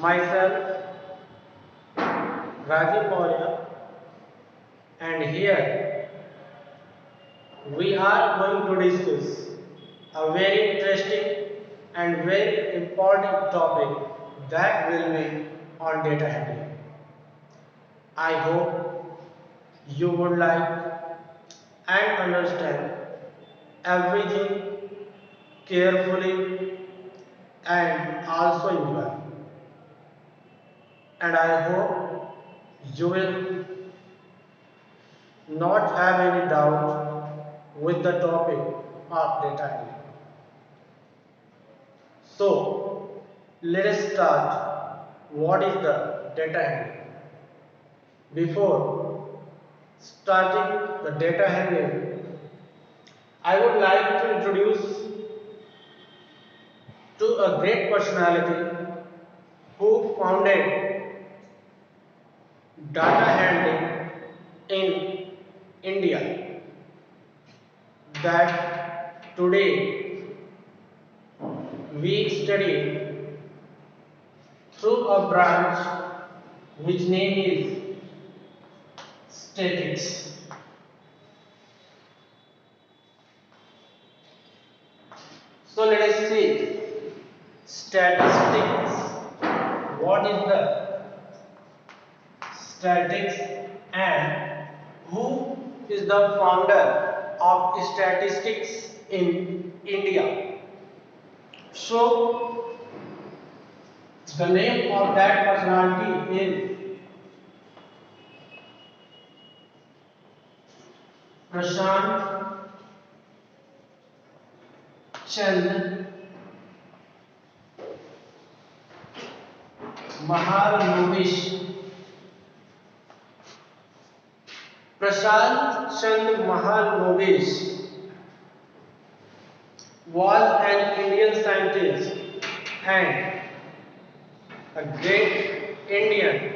myself Rajiv Maurya, and here we are going to discuss a very interesting and very important topic that will be on data handling. I hope you would like and understand everything carefully and also enjoy. And I hope you will not have any doubt with the topic of data handling. So, let us start. What is the data handling? Before starting the data handling, I would like to introduce to a great personality who founded data handling in India, that today we study through a branch which name is statics. So let us see statistics. What is the statistics and who is the founder of statistics in India? So the name of that personality is Prashant Chand Mahalnobish. Prashant Chand Mahalnobish was an Indian scientist and a great Indian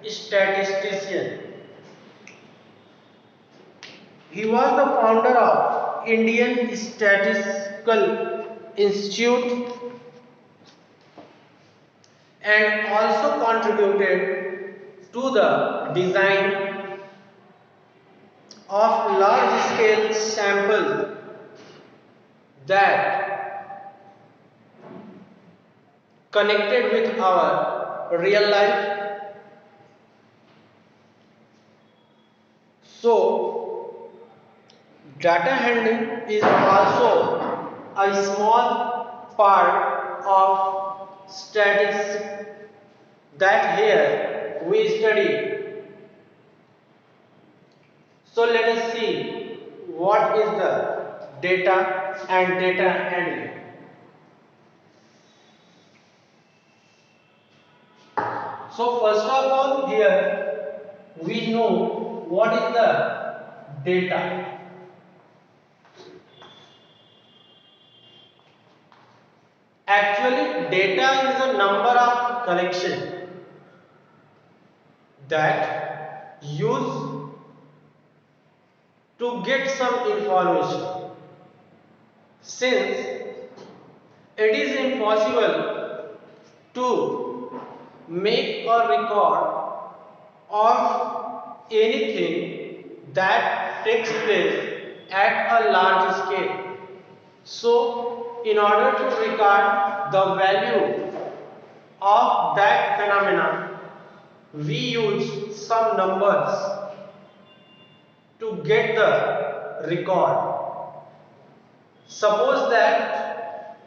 statistician. He was the founder of Indian Statistical Institute and also contributed to the design of large scale sample that connected with our real life. So data handling is also a small part of statistics that here we study. So let us see what is the data and data handling. So first of all, here we know what is the data. Actually, data is a number of collection that use to get some information. Since it is impossible to make a record of anything that takes place at a large scale. So, in order to record the value of that phenomenon, we use some numbers to get the record. Suppose that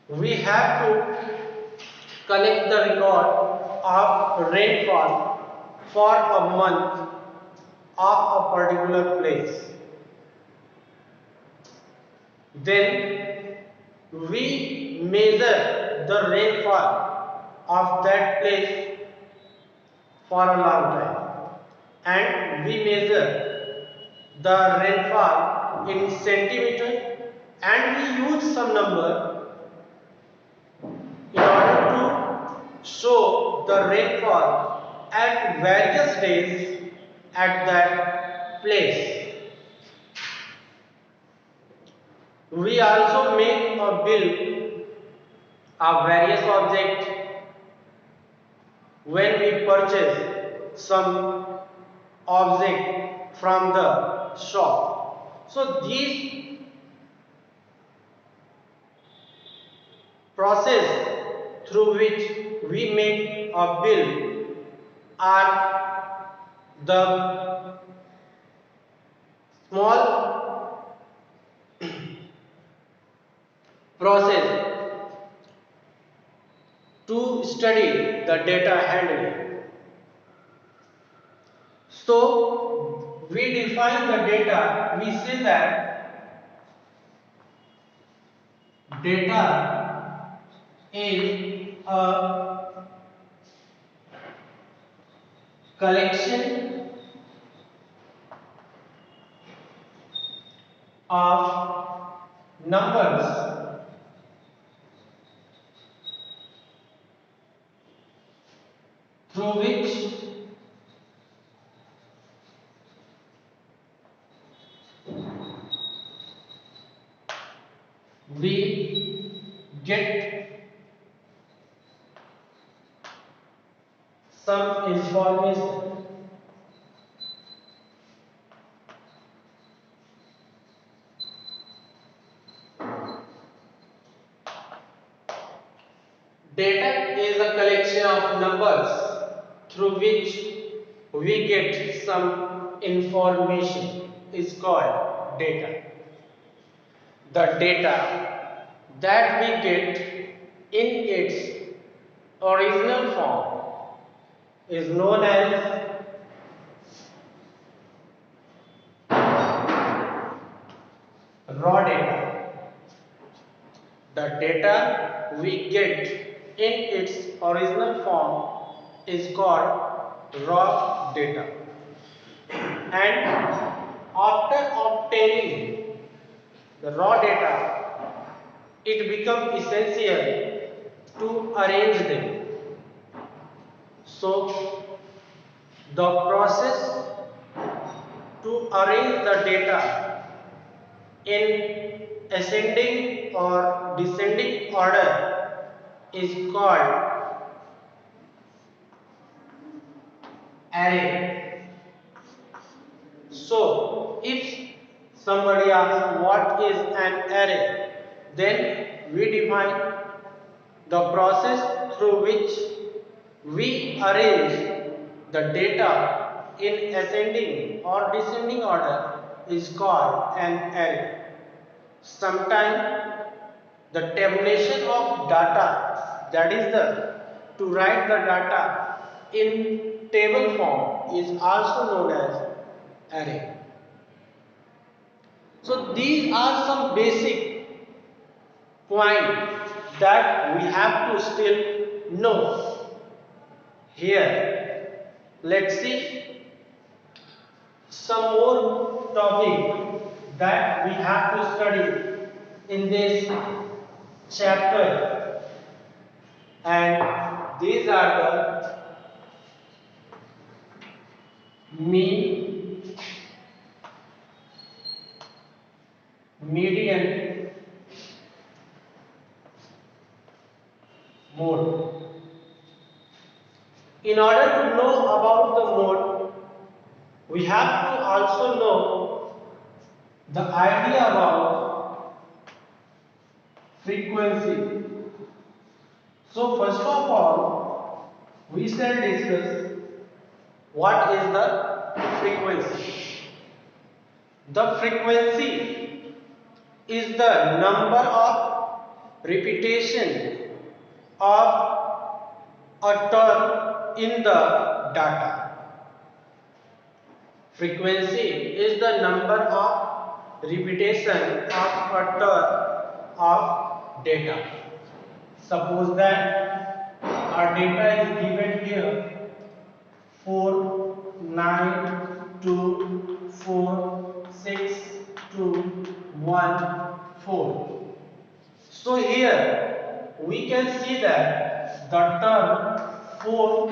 we have to collect the record of rainfall for a month of a particular place. Then we measure the rainfall of that place for a long time, and we measure the rainfall in centimeter, and we use some number in order to show the rainfall at various days at that place. We also make a bill of various objects when we purchase some object from the shop. So these process through which we make a bill are the small process to study the data handling. So we define the data, we say that data is a collection of numbers through which we get some information. Data is a collection of numbers through which we get some information is called data. The data that we get in its original form is known as raw data. The data we get in its original form is called raw data. And after obtaining the raw data, it becomes essential to arrange them. So, the process to arrange the data in ascending or descending order is called array. So, if somebody asks what is an array, then we define the process through which we arrange the data in ascending or descending order is called an array. Sometimes the tabulation of data, that is to write the data in table form, is also known as array. So these are some basic points that we have to still know. Here, let's see some more topic that we have to study in this chapter, and these are the mean, median, mode. In order to know about the mode, we have to also know the idea about frequency. So first of all, we shall discuss what is the frequency. The frequency is the number of repetition of a term in the data. Frequency is the number of repetition of a term of data. Suppose that our data is given here 4, 9, 2, 4, 6, 2, 1, 4. So here we can see that the term 4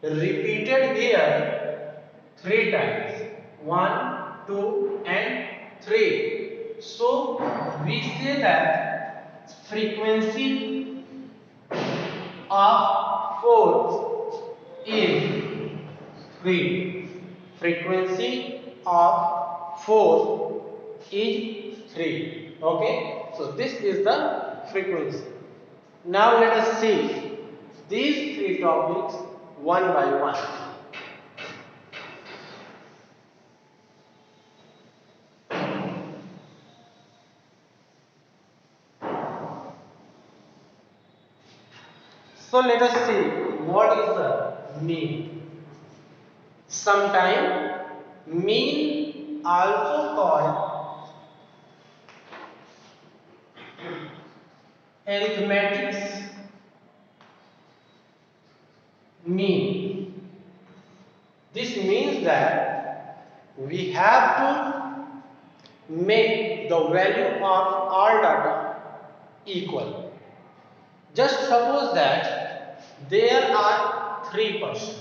repeated here 3 times, 1, 2 and 3. So we say that frequency of fourth is 3. Frequency of fourth is 3. Okay, so this is the frequency. Now let us see these three topics one by one. So let us see what is the mean. Sometimes mean also called arithmetics mean. This means that we have to make the value of all data equal. Just suppose that there are three persons,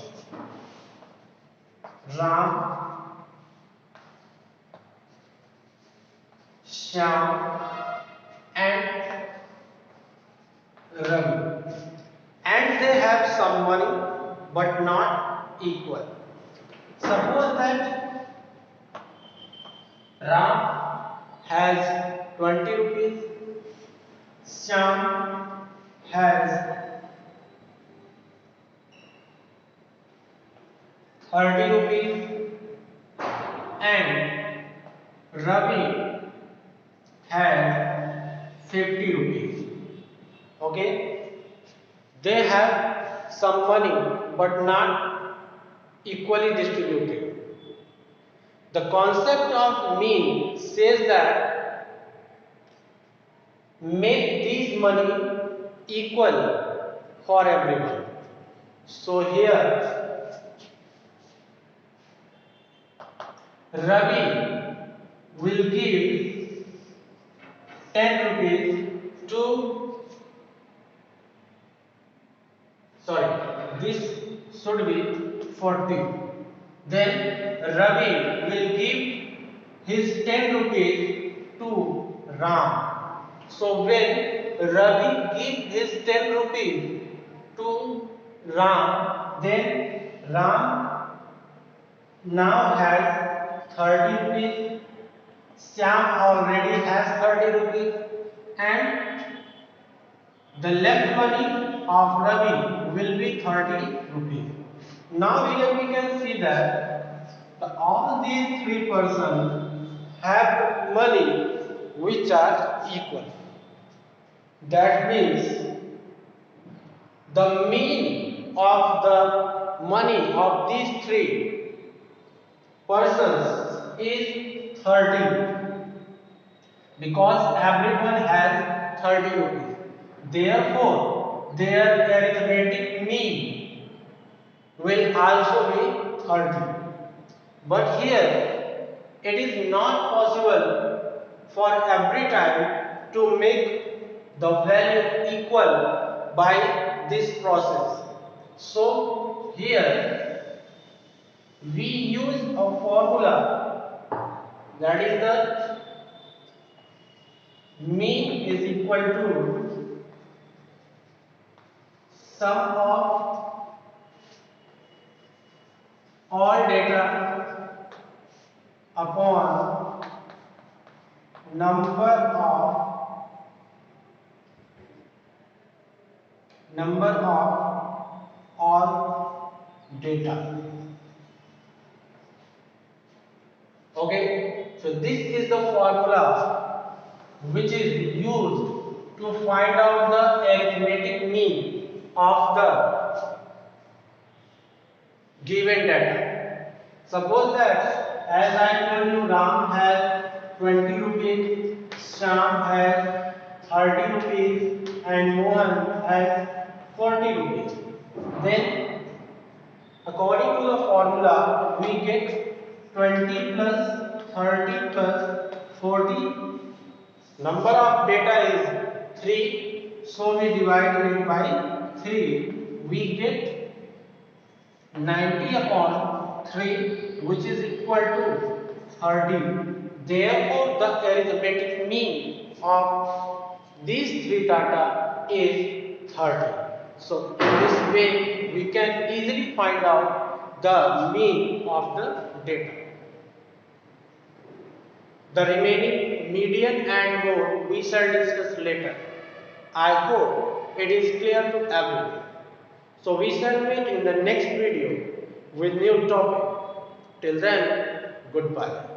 Ram, Shyam and Ravi, and they have some money but not equal. Suppose that Ram has 20 rupees, Shyam has 30 rupees and Ravi has 50 rupees. Okay, they have some money but not equally distributed. The concept of mean says that make these money equal for everyone. So here Ravi will give 10 rupees to, sorry, this should be 40. Then Ravi will give his 10 rupees to Ram. So when Ravi gives his 10 rupees to Ram, then Ram now has 30 rupees. Shyam already has 30 rupees and the left money of Ravi will be 30 rupees. Now here we can see that all these three persons have money which are equal. That means the mean of the money of these three persons is 30 because everyone has 30 rupees. Therefore, their arithmetic mean will also be 30. But here, it is not possible for every time to make the value equal by this process. So, here we use a formula, that is the mean is equal to sum of all data upon number of all data. Okay, so this is the formula which is used to find out the arithmetic mean of the given data. Suppose that as I told you, Ram has 20 rupees, Shyam has 30 rupees and Mohan has 40 rupees. Then according to the formula we get 20 plus 30 plus 40. Number of data is 3, so we divide it by 3. We get 90 upon 3, which is equal to 30. Therefore, the arithmetic mean of these three data is 30. So in this way we can easily find out the mean of the data. The remaining median and mode we shall discuss later. I hope it is clear to everyone. So we shall meet in the next video with new topic. Till then, goodbye.